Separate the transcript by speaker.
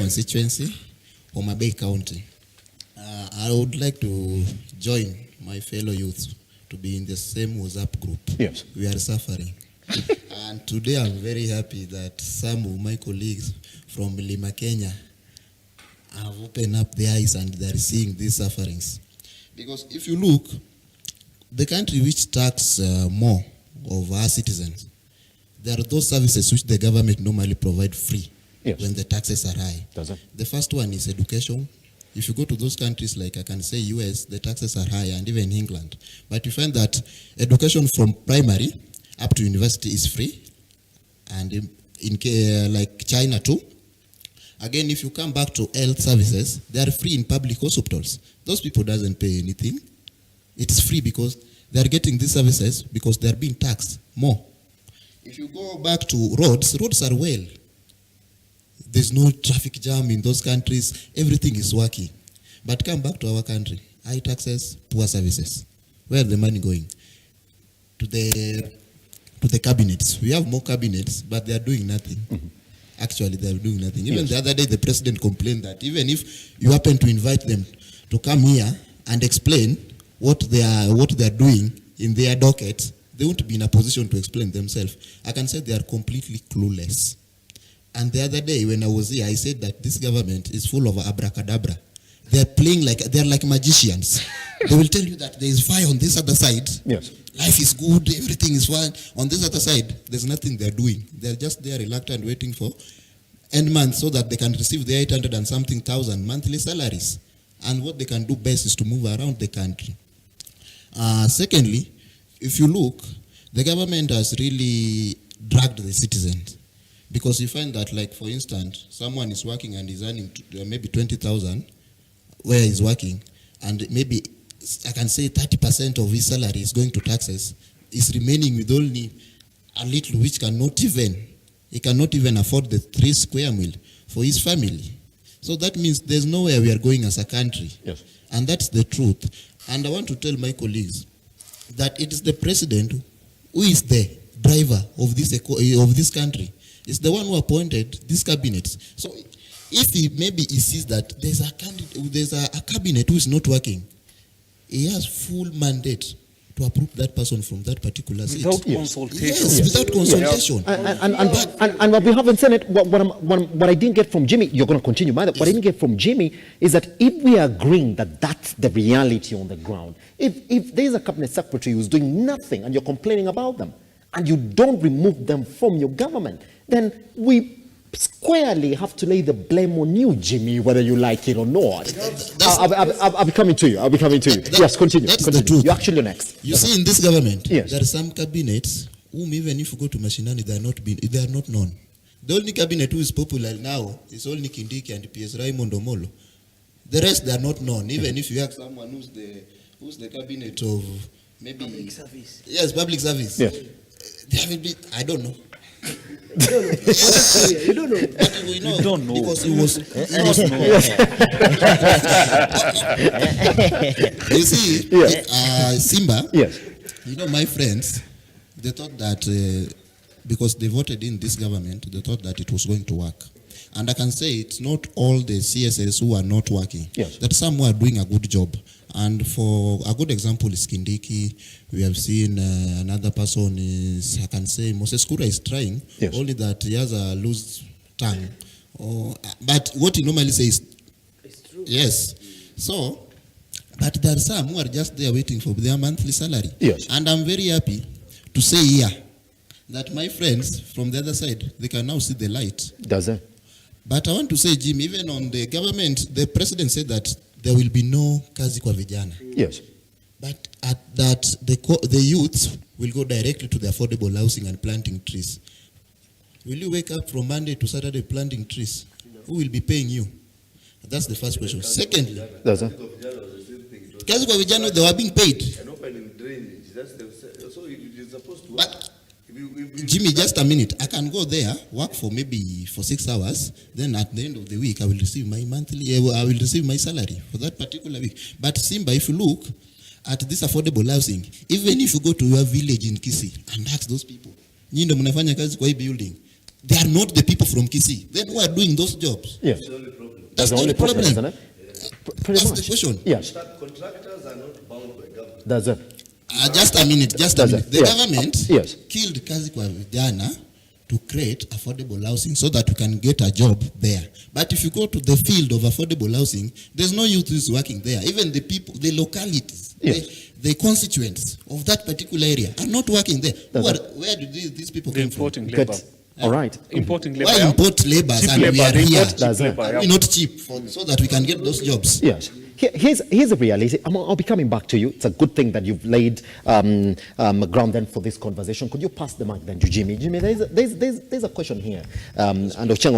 Speaker 1: constituency, Homa Bay County. I would like to join my fellow youth to be in the same WhatsApp group.
Speaker 2: Yes.
Speaker 1: We are suffering. And today I'm very happy that some of my colleagues from Lima, Kenya have opened up their eyes and they're seeing these sufferings. Because if you look, the country which tax more of our citizens, there are those services which the government normally provide free.
Speaker 2: Yes.
Speaker 1: When the taxes are high.
Speaker 2: Does it?
Speaker 1: The first one is education. If you go to those countries like I can say US, the taxes are high, and even England. But you find that education from primary up to university is free, and in like China too. Again, if you come back to health services, they are free in public hospitals. Those people doesn't pay anything. It's free because they are getting these services because they are being taxed more. If you go back to roads are well. There's no traffic jam in those countries. Everything is working. But come back to our country. High taxes, poor services. Where is the money going? To the cabinets. We have more cabinets, but they are doing nothing. Mm-hmm. Actually, they are doing nothing. Even the other day, the president complained that even if you happen to invite them to come here and explain what they are doing in their docket, they won't be in a position to explain themselves. I can say they are completely clueless. And the other day when I was here, I said that this government is full of abracadabra. They're playing they're like magicians. They will tell you that there is fire on this other side.
Speaker 2: Yes.
Speaker 1: Life is good, everything is fine. On this other side, there's nothing they're doing. They're just there reluctant waiting for end month so that they can receive their 800 and something thousand monthly salaries. And what they can do best is to move around the country. Secondly, if you look, the government has really dragged the citizens. Because you find that, like, for instance, someone is working and is earning maybe 20,000 where he's working, and maybe I can say 30% of his salary is going to taxes, is remaining with only a little which he cannot even afford the 3 square meal for his family. So that means there's nowhere we are going as a country.
Speaker 2: Yes.
Speaker 1: And that's the truth. And I want to tell my colleagues that it is the president who is the driver of this country. It's the one who appointed these cabinets. So if he sees that there's a cabinet who is not working, he has full mandate to approve that person from that particular seat.
Speaker 3: Without consultation.
Speaker 1: Yes, without consultation.
Speaker 2: And what we haven't said it, what I didn't get from Jimmy, you're going to continue, by the what I didn't get from Jimmy is that if we are agreeing that that's the reality on the ground, if there's a cabinet secretary who's doing nothing and you're complaining about them, and you don't remove them from your government, then we squarely have to lay the blame on you, Jimmy, whether you like it or not. I'll be coming to you. Yes, continue.
Speaker 1: The truth.
Speaker 2: You're actually next.
Speaker 1: You see, in this government,
Speaker 2: yes,
Speaker 1: there are some cabinets whom even if you go to Mashinani, they are not known. The only cabinet who is popular now is only Kindiki and PS Raymond Omolo. The rest, they are not known. Even if you ask someone who's the cabinet of maybe
Speaker 3: public service.
Speaker 1: Yes, public service.
Speaker 2: Yes.
Speaker 1: They haven't been, I don't know.
Speaker 3: You don't know.
Speaker 1: But we know.
Speaker 3: You don't know.
Speaker 1: Because it was You see,
Speaker 2: yes.
Speaker 1: Simba,
Speaker 2: yes,
Speaker 1: you know, my friends, they thought that because they voted in this government, they thought that it was going to work. And I can say it's not all the CSS who are not working.
Speaker 2: Yes.
Speaker 1: That some who are doing a good job. And for a good example is Kindiki. We have seen another person is, I can say, Moses Kura is trying,
Speaker 2: yes,
Speaker 1: only that he has a loose tongue. But what he normally says,
Speaker 3: it's true.
Speaker 1: Yes. So, but there are some who are just there waiting for their monthly salary.
Speaker 2: Yes.
Speaker 1: And I'm very happy to say here that my friends from the other side, they can now see the light.
Speaker 2: Does it?
Speaker 1: But I want to say, Jim, even on the government, the president said that there will be no kazi kwa vijana.
Speaker 2: Yes.
Speaker 1: But at that, the youth will go directly to the affordable housing and planting trees. Will you wake up from Monday to Saturday planting trees? No. Who will be paying you? That's the first question. Secondly,
Speaker 2: does it?
Speaker 1: kazi kwa vijana, they were being paid.
Speaker 4: And opening drainage. So it is supposed to work.
Speaker 1: But Jimmy, just a minute. I can go there, work for 6 hours. Then at the end of the week, I will receive my salary for that particular week. But Simba, if you look at this affordable housing, even if you go to your village in Kisii and ask those people, nyinyi ndio mnafanya kazi kwa hii building, they are not the people from Kisii. Then who are doing those jobs?
Speaker 2: Yes.
Speaker 4: That's the only problem.
Speaker 1: That's
Speaker 2: the
Speaker 1: the
Speaker 2: only problem, isn't it? Pretty
Speaker 1: That's
Speaker 2: much.
Speaker 1: the question.
Speaker 2: Yes.
Speaker 4: Contractors are not bound by government.
Speaker 2: That's it.
Speaker 1: Just a minute.
Speaker 2: Does
Speaker 1: The
Speaker 2: it? Yes.
Speaker 1: government
Speaker 2: Yes.
Speaker 1: killed kazi kwa vijana to create affordable housing so that you can get a job there. But if you go to the field of affordable housing, there's no youth who is working there. Even the people, the localities,
Speaker 2: Yes.
Speaker 1: the constituents of that particular area are not working there. Where do these people
Speaker 3: They're
Speaker 1: come from?
Speaker 3: importing
Speaker 2: Good.
Speaker 3: labor.
Speaker 2: All right.
Speaker 3: Importing labor.
Speaker 1: Why
Speaker 3: yeah?
Speaker 1: import labor
Speaker 3: Cheap
Speaker 1: and we
Speaker 3: labor,
Speaker 1: are
Speaker 3: they
Speaker 1: here?
Speaker 3: import cheap
Speaker 2: That's it.
Speaker 3: labor,
Speaker 1: Are
Speaker 3: yeah.
Speaker 1: we not cheap so that we can get those jobs?
Speaker 2: Yes. Here's the reality. I'll be coming back to you. It's a good thing that you've laid ground then for this conversation. Could you pass the mic then to Jimmy? Jimmy, there's a question here. And Ochengo